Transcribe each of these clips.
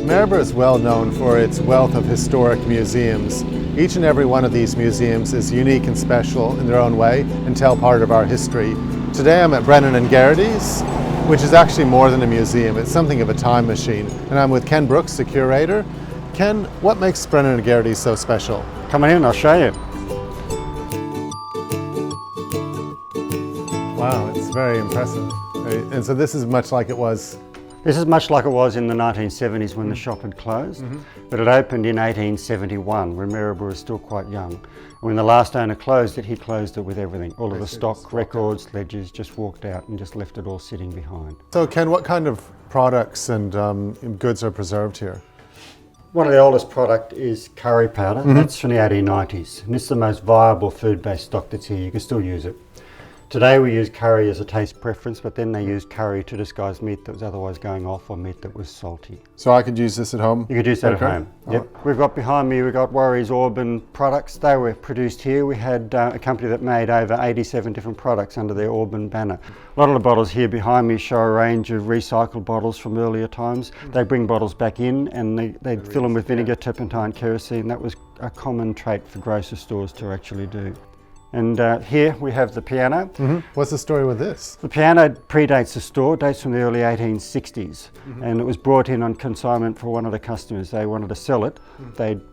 Maryborough is well known for its wealth of historic museums. Each and every one of these museums is unique and special in their own way and tell part of our history. Today I'm at Brennan and Geraghty's, which is actually more than a museum. It's something of a time machine. And I'm with Ken Brooks, the curator. Ken, what makes Brennan and Geraghty so special? Come on in, I'll show you. Wow, it's very impressive. And so this is much like it was. This is much like it was in the 1970s when the shop had closed, but it opened in 1871 when Maryborough was still quite young. And when the last owner closed it, he closed it with everything. All of the stock, records, ledgers, just walked out and just left it all sitting behind. So Ken, what kind of products and goods are preserved here? One of the oldest product is curry powder. That's from the 1890s. And this is the most viable food-based stock that's here. You can still use it. Today we use curry as a taste preference, but then they used curry to disguise meat that was otherwise going off or meat that was salty. So I could use this at home? You could use that at home. Yep. We've got behind me, we've got Warriors Auburn products. They were produced here. We had a company that made over 87 different products under their Auburn banner. A lot of the bottles here behind me show a range of recycled bottles from earlier times. They bring bottles back in and they'd fill them with vinegar, turpentine, kerosene. That was a common trait for grocery stores to actually do. And here we have the piano. What's the story with this? The piano predates the store, dates from the early 1860s, and it was brought in on consignment for one of the customers. They wanted to sell it.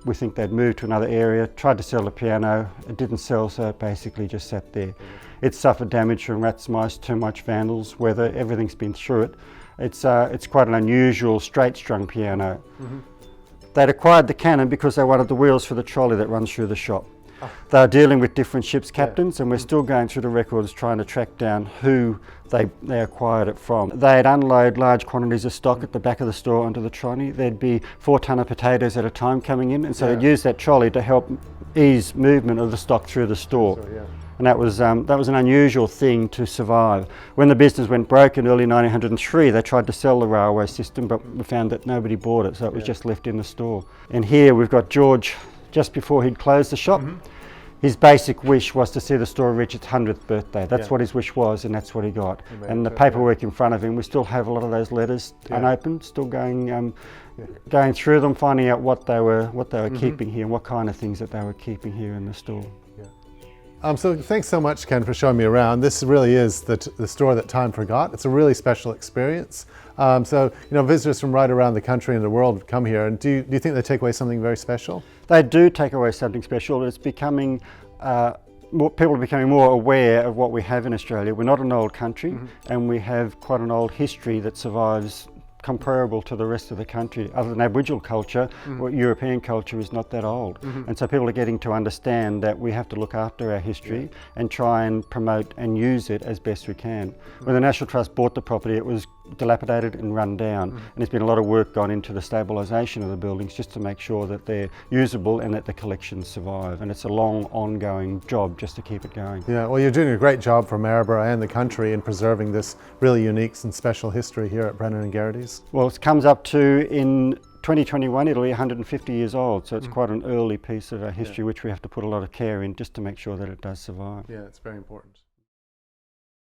We think they'd moved to another area, tried to sell the piano. It didn't sell, so it basically just sat there. It suffered damage from rats, mice, too much vandals, weather, everything's been through it. It's quite an unusual straight-strung piano. They'd acquired the cannon because they wanted the wheels for the trolley that runs through the shop. They're dealing with different ships' captains, and we're still going through the records trying to track down who they acquired it from. They'd unload large quantities of stock at the back of the store onto the trolley. There'd be 4 ton of potatoes at a time coming in, and so they'd use that trolley to help ease movement of the stock through the store. And that was an unusual thing to survive. When the business went broke in early 1903, they tried to sell the railway system, but we found that nobody bought it, so it was just left in the store. And here we've got George, just before he'd closed the shop. His basic wish was to see the store reach its 100th birthday. That's what his wish was, and that's what he got. And the paperwork in front of him, we still have a lot of those letters unopened, still going through them, finding out what they were keeping here and what kind of things that they were keeping here in the store. So thanks so much, Ken, for showing me around. This really is the store that time forgot. It's a really special experience. So, visitors from right around the country and the world come here, and do you think they take away something very special? They do take away something special. It's becoming, people are becoming more aware of what we have in Australia. We're not an old country, and we have quite an old history that survives comparable to the rest of the country. Other than Aboriginal culture, European culture is not that old. And so people are getting to understand that we have to look after our history and try and promote and use it as best we can. When the National Trust bought the property, it was dilapidated and run down. And there's been a lot of work gone into the stabilisation of the buildings just to make sure that they're usable and that the collections survive. And it's a long, ongoing job just to keep it going. Yeah, well, you're doing a great job for Maryborough and the country in preserving this really unique and special history here at Brennan and Geraghty's. Well, it comes up to, in 2021, it'll be 150 years old, so it's quite an early piece of our history which we have to put a lot of care in just to make sure that it does survive. Yeah, it's very important.